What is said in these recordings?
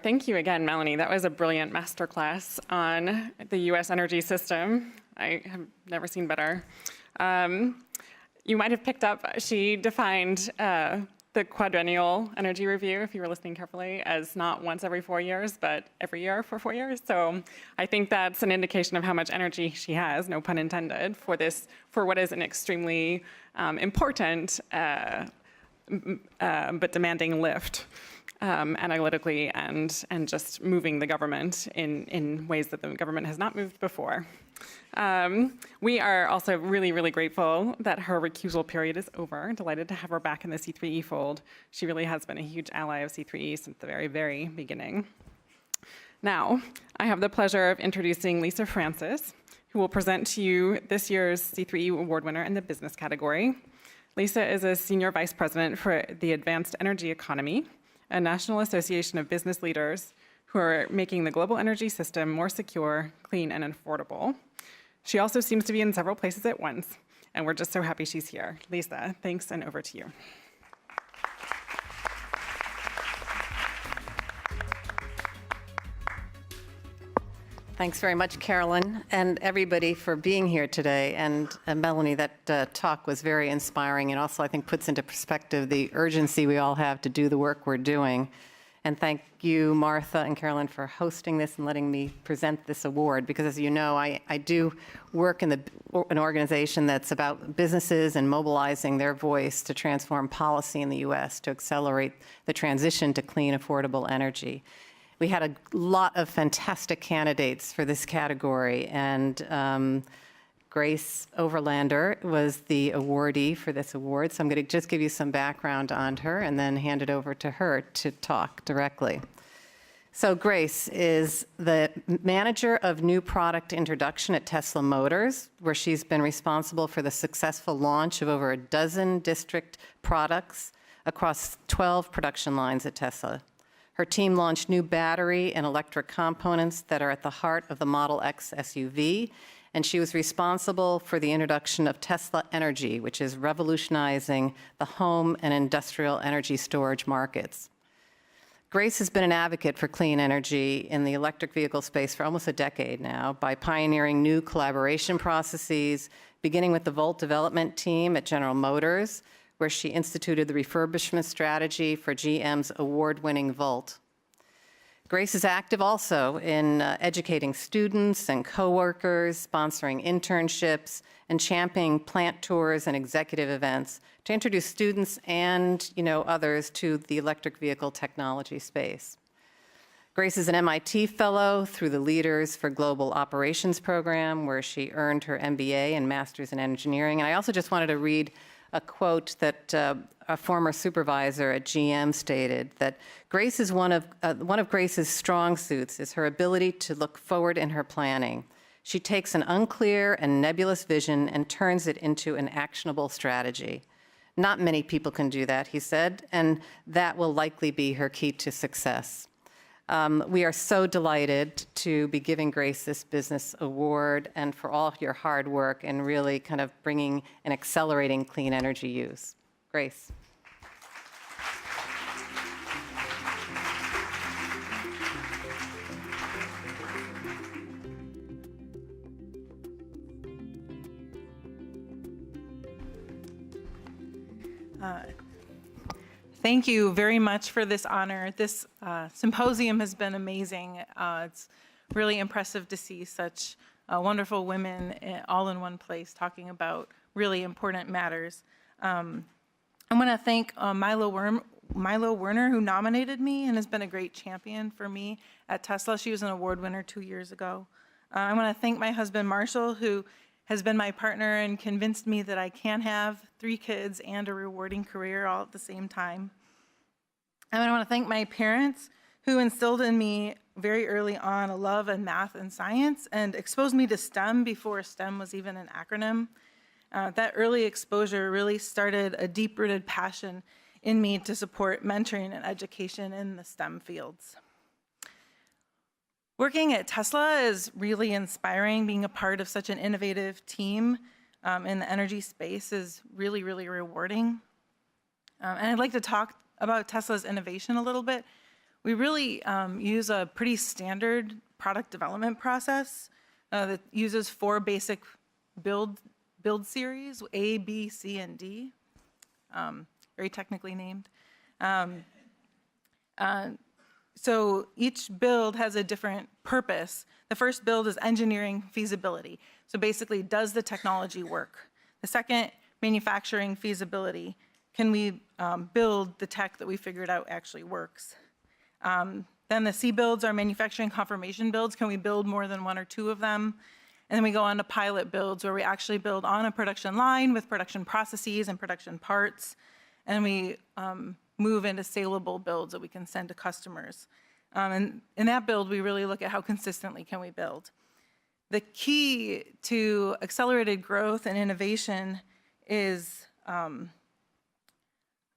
Thank you again, Melanie. That was a brilliant masterclass on the U.S. energy system. I have never seen better. You might have picked up, she defined the quadrennial energy review, if you were listening carefully, as not once every 4 years, but every year for 4 years. So I think that's an indication of how much energy she has, no pun intended, for what is an extremely important but demanding lift. Analytically and just moving the government in ways that the government has not moved before. We are also really, really grateful that her recusal period is over. Delighted to have her back in the C3E fold. She really has been a huge ally of C3E since the very, very beginning. Now, I have the pleasure of introducing Lisa Frantzis, who will present to you this year's C3E award winner in the business category. Lisa is a senior vice president for the Advanced Energy Economy, a national association of business leaders who are making the global energy system more secure, clean, and affordable. She also seems to be in several places at once, and we're just so happy she's here. Lisa, thanks, and over to you. Thanks very much, Carolyn, and everybody for being here today. And Melanie, that talk was very inspiring and also, I think, puts into perspective the urgency we all have to do the work we're doing. And thank you, Martha and Carolyn, for hosting this and letting me present this award, because as you know, I do work in an organization that's about businesses and mobilizing their voice to transform policy in the U.S. to accelerate the transition to clean, affordable energy. We had a lot of fantastic candidates for this category, and Grace Overlander was the awardee for this award. So I'm going to just give you some background on her and then hand it over to her to talk directly. So Grace is the manager of new product introduction at Tesla Motors, where she's been responsible for the successful launch of over a dozen district products across 12 production lines at Tesla. Her team launched new battery and electric components that are at the heart of the Model X SUV, and she was responsible for the introduction of Tesla Energy, which is revolutionizing the home and industrial energy storage markets. Grace has been an advocate for clean energy in the electric vehicle space for almost a decade now by pioneering new collaboration processes, beginning with the Volt development team at General Motors, where she instituted the refurbishment strategy for GM's award-winning Volt. Grace is active also in educating students and coworkers, sponsoring internships, and championing plant tours and executive events to introduce students and others to the electric vehicle technology space. Grace is an MIT fellow through the Leaders for Global Operations program, where she earned her MBA and Master's in Engineering. And I also just wanted to read a quote that a former supervisor at GM stated, that Grace is one of Grace's strong suits is her ability to look forward in her planning. She takes an unclear and nebulous vision and turns it into an actionable strategy. Not many people can do that, he said, and that will likely be her key to success. We are so delighted to be giving Grace this business award and for all of your hard work and really kind of bringing and accelerating clean energy use. Grace. Thank you very much for this honor. This symposium has been amazing. It's really impressive to see such wonderful women all in one place talking about really important matters. I want to thank Milo Werner, who nominated me and has been a great champion for me at Tesla. She was an award winner 2 years ago. I want to thank my husband, Marshall, who has been my partner and convinced me that I can have 3 kids and a rewarding career all at the same time. And I want to thank my parents, who instilled in me very early on a love of math and science and exposed me to STEM before STEM was even an acronym. That early exposure really started a deep-rooted passion in me to support mentoring and education in the STEM fields. Working at Tesla is really inspiring. Being a part of such an innovative team in the energy space is really, really rewarding. And I'd like to talk about Tesla's innovation a little bit. we really use a pretty standard product development process that uses 4 basic build series, A, B, C, and D, very technically named. So each build has a different purpose. The first build is engineering feasibility. So basically, does the technology work? The second, manufacturing feasibility. Can we build the tech that we figured out actually works? Then the C builds are manufacturing confirmation builds. Can we build more than 1 or 2 of them? And then we go on to pilot builds, where we actually build on a production line with production processes and production parts. And we move into saleable builds that we can send to customers. And in that build, we really look at how consistently can we build. The key to accelerated growth and innovation is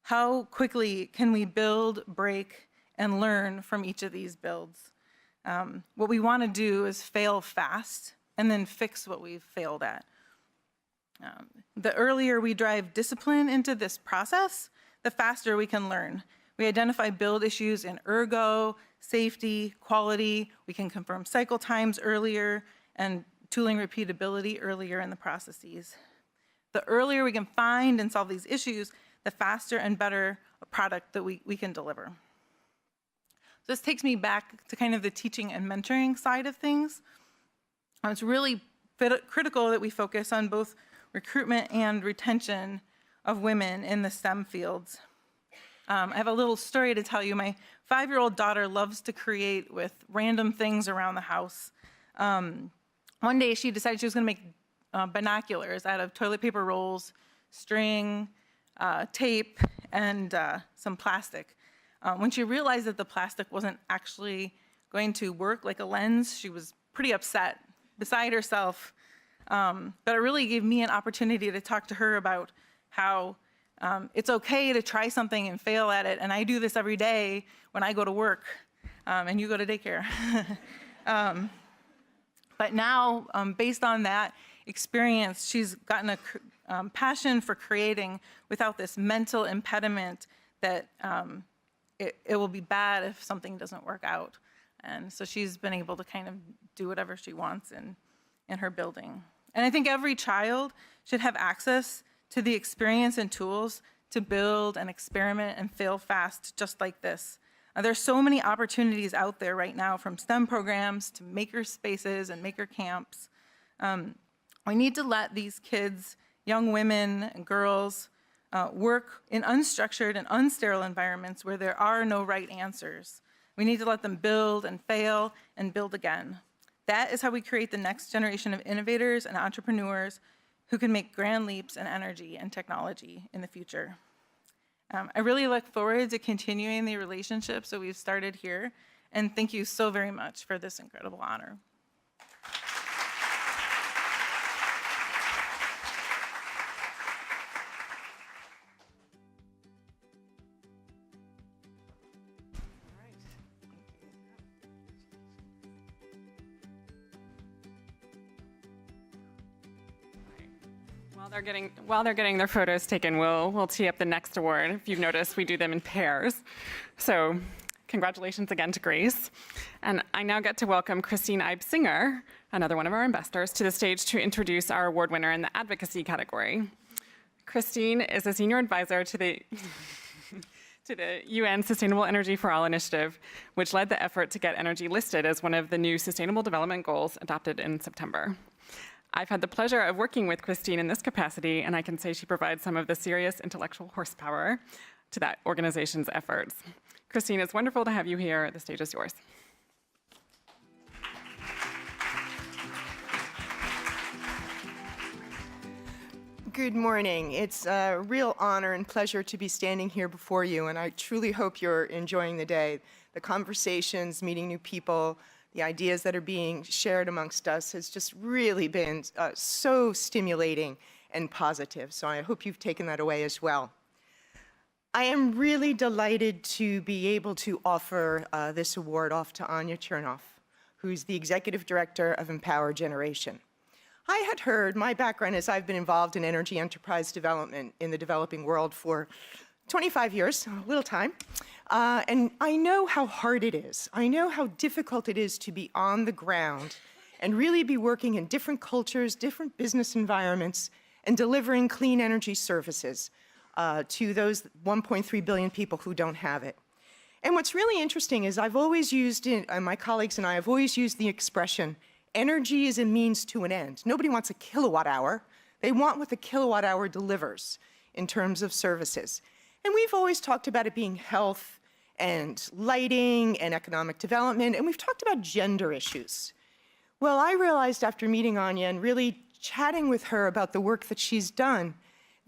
how quickly can we build, break, and learn from each of these builds. What we want to do is fail fast and then fix what we've failed at. The earlier we drive discipline into this process, the faster we can learn. We identify build issues in ergo, safety, quality. We can confirm cycle times earlier and tooling repeatability earlier in the processes. The earlier we can find and solve these issues, the faster and better a product that we can deliver. This takes me back to kind of the teaching and mentoring side of things. It's really critical that we focus on both recruitment and retention of women in the STEM fields. I have a little story to tell you. My 5-year-old daughter loves to create with random things around the house. One day she decided she was going to make binoculars out of toilet paper rolls, string, tape, and some plastic. When she realized that the plastic wasn't actually going to work like a lens, she was pretty upset, beside herself. But it really gave me an opportunity to talk to her about how it's okay to try something and fail at it. And I do this every day when I go to work and you go to daycare. But now, based on that experience, she's gotten a passion for creating without this mental impediment that it will be bad if something doesn't work out. And so she's been able to kind of do whatever she wants in her building. And I think every child should have access to the experience and tools to build and experiment and fail fast, just like this. There's so many opportunities out there right now, from STEM programs to maker spaces and maker camps. We need to let these kids, young women and girls, work in unstructured and unsterile environments where there are no right answers. We need to let them build and fail and build again. That is how we create the next generation of innovators and entrepreneurs who can make grand leaps in energy and technology in the future. I really look forward to continuing the relationships that we've started here, and thank you so very much for this incredible honor. While they're getting their photos taken, we'll tee up the next award. If you've noticed, we do them in pairs. So congratulations again to Grace. And I now get to welcome Christine Eibs, another one of our ambassadors, to the stage to introduce our award winner in the advocacy category. Christine is a senior advisor to the to the UN Sustainable Energy for All initiative, which led the effort to get energy listed as one of the new Sustainable Development Goals adopted in September. I've had the pleasure of working with Christine in this capacity, and I can say she provides some of the serious intellectual horsepower to that organization's efforts. Christine, it's wonderful to have you here. The stage is yours. Good morning. It's a real honor and pleasure to be standing here before you, and I truly hope you're enjoying the day. The conversations, meeting new people, the ideas that are being shared amongst us has just really been so stimulating and positive. So I hope you've taken that away as well. I am really delighted to be able to offer this award off to Anya Cherneff, who's the Executive Director of Empower Generation. I had heard, my background is I've been involved in energy enterprise development in the developing world for 25 years, a little time. And I know how hard it is. I know how difficult it is to be on the ground and really be working in different cultures, different business environments, and delivering clean energy services to those 1.3 billion people who don't have it. And what's really interesting is I've always used, my colleagues and I have always used the expression, energy is a means to an end. Nobody wants a kilowatt hour. They want what the kilowatt hour delivers in terms of services. And we've always talked about it being health and lighting and economic development, and we've talked about gender issues. Well, I realized after meeting Anya and really chatting with her about the work that she's done,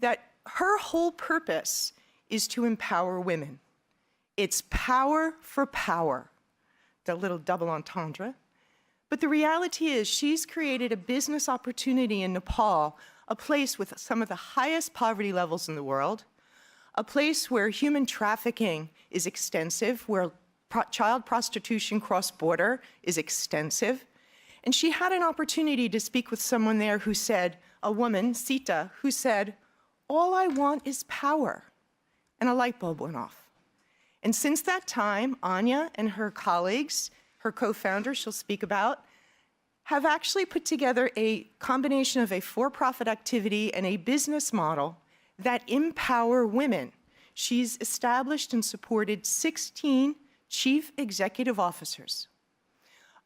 that her whole purpose is to empower women. It's power for power, the little double entendre. But the reality is she's created a business opportunity in Nepal, a place with some of the highest poverty levels in the world, a place where human trafficking is extensive, where child prostitution cross-border is extensive. And she had an opportunity to speak with someone there who said, a woman, Sita, who said, all I want is power. And a light bulb went off. And since that time, Anya and her colleagues, her co-founder she'll speak about, have actually put together a combination of a for-profit activity and a business model that empower women. She's established and supported 16 chief executive officers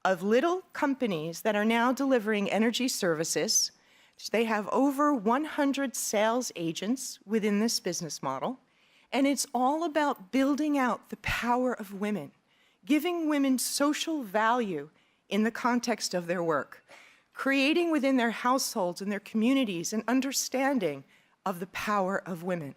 of little companies that are now delivering energy services. They have over 100 sales agents within this business model, and it's all about building out the power of women, giving women social value in the context of their work, creating within their households and their communities an understanding of the power of women.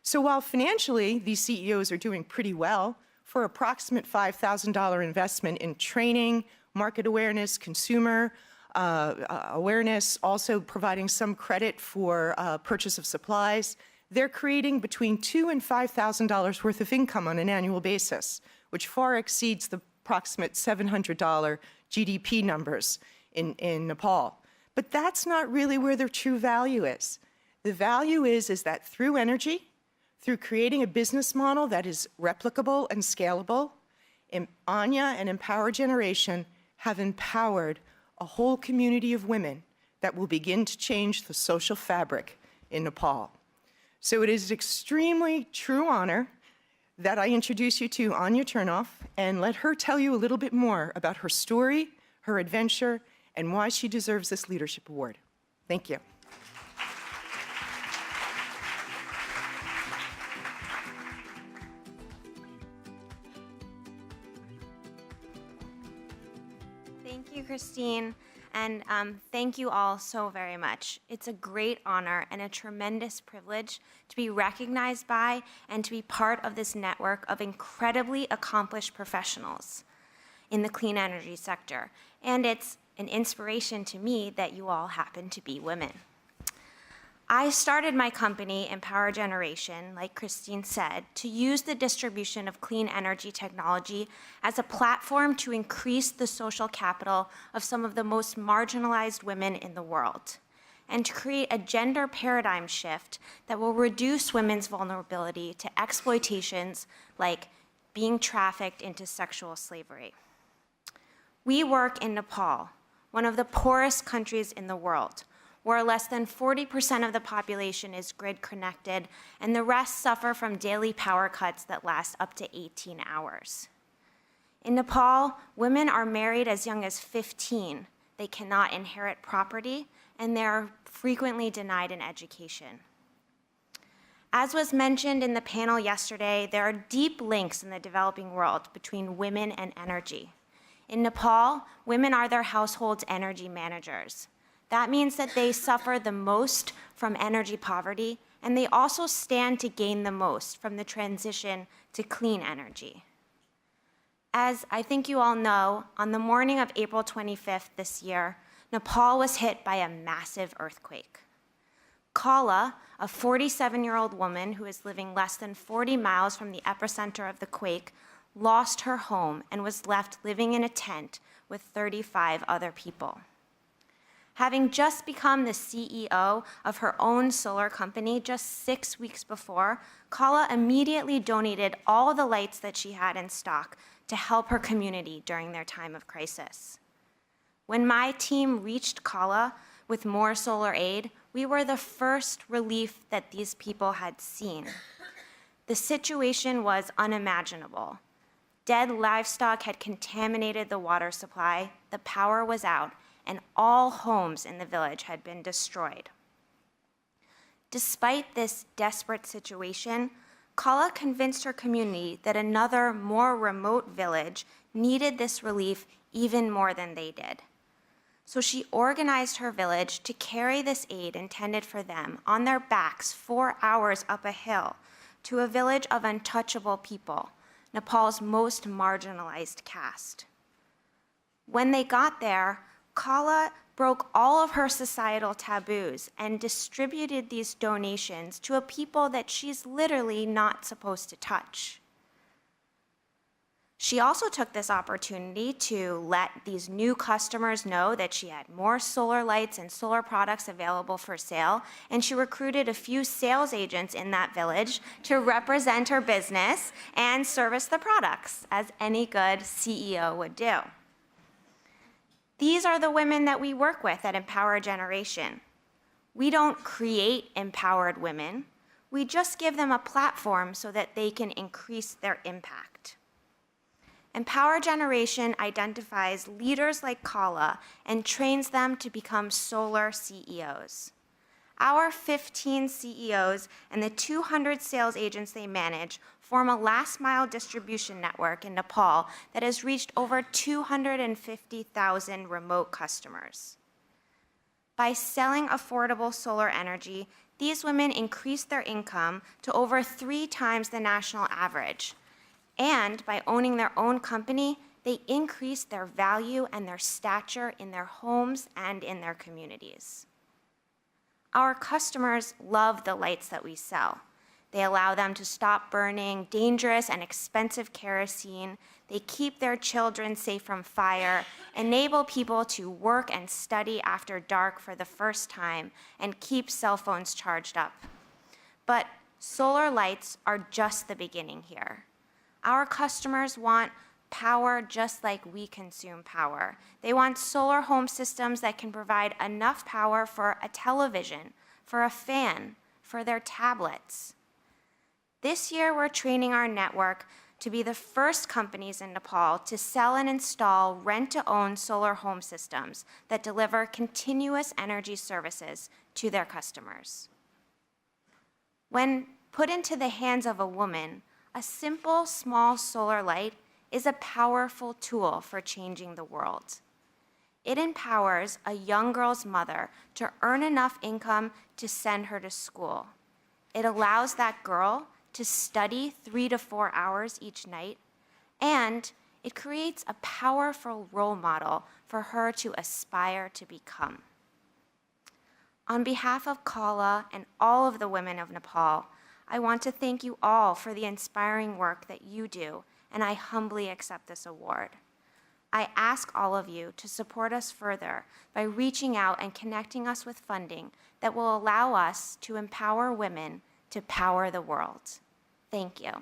So while financially these CEOs are doing pretty well, for approximate $5,000 investment in training, market awareness, consumer awareness, also providing some credit for purchase of supplies, they're creating between $2,000 and $5,000 worth of income on an annual basis, which far exceeds the approximate $700 GDP numbers in Nepal. But that's not really where their true value is. The value is that through energy, through creating a business model that is replicable and scalable, Anya and Empower Generation have empowered a whole community of women that will begin to change the social fabric in Nepal. So it is an extremely true honor that I introduce you to Anya Cherneff and let her tell you a little bit more about her story, her adventure, and why she deserves this leadership award. Thank you. Thank you, Christine, and thank you all so very much. It's a great honor and a tremendous privilege to be recognized by and to be part of this network of incredibly accomplished professionals in the clean energy sector. And it's an inspiration to me that you all happen to be women. I started my company, Empower Generation, like Christine said, to use the distribution of clean energy technology as a platform to increase the social capital of some of the most marginalized women in the world, and to create a gender paradigm shift that will reduce women's vulnerability to exploitations like being trafficked into sexual slavery. We work in Nepal, one of the poorest countries in the world, where less than 40% of the population is grid connected, and the rest suffer from daily power cuts that last up to 18 hours. In Nepal, women are married as young as 15. They cannot inherit property, and they are frequently denied an education. As was mentioned in the panel yesterday, there are deep links in the developing world between women and energy. In Nepal, women are their household's energy managers. That means that they suffer the most from energy poverty, and they also stand to gain the most from the transition to clean energy. As I think you all know, on the morning of April 25th this year, Nepal was hit by a massive earthquake. Kala, a 47-year-old woman who is living less than 40 miles from the epicenter of the quake, lost her home and was left living in a tent with 35 other people. Having just become the CEO of her own solar company just 6 weeks before, Kala immediately donated all the lights that she had in stock to help her community during their time of crisis. When my team reached Kala with more solar aid, we were the first relief that these people had seen. The situation was unimaginable. Dead livestock had contaminated the water supply, the power was out, and all homes in the village had been destroyed. Despite this desperate situation, Kala convinced her community that another, more remote village needed this relief even more than they did. So she organized her village to carry this aid intended for them on their backs 4 hours up a hill to a village of untouchable people, Nepal's most marginalized caste. When they got there, Kala broke all of her societal taboos and distributed these donations to a people that she's literally not supposed to touch. She also took this opportunity to let these new customers know that she had more solar lights and solar products available for sale, and she recruited a few sales agents in that village to represent her business and service the products, as any good CEO would do. These are the women that we work with at Empower Generation. We don't create empowered women. We just give them a platform so that they can increase their impact. Empower Generation identifies leaders like Kala and trains them to become solar CEOs. Our 15 CEOs and the 200 sales agents they manage form a last-mile distribution network in Nepal that has reached over 250,000 remote customers. By selling affordable solar energy, these women increase their income to over 3 times the national average. And by owning their own company, they increase their value and their stature in their homes and in their communities. Our customers love the lights that we sell. They allow them to stop burning dangerous and expensive kerosene. They keep their children safe from fire, enable people to work and study after dark for the first time, and keep cell phones charged up. But solar lights are just the beginning here. Our customers want power just like we consume power. They want solar home systems that can provide enough power for a television, for a fan, for their tablets. This year, we're training our network to be the first companies in Nepal to sell and install rent-to-own solar home systems that deliver continuous energy services to their customers. When put into the hands of a woman, a simple, small solar light is a powerful tool for changing the world. It empowers a young girl's mother to earn enough income to send her to school. It allows that girl to study 3 to 4 hours each night, and it creates a powerful role model for her to aspire to become. On behalf of Kala and all of the women of Nepal, I want to thank you all for the inspiring work that you do, and I humbly accept this award. I ask all of you to support us further by reaching out and connecting us with funding that will allow us to empower women to power the world. Thank you.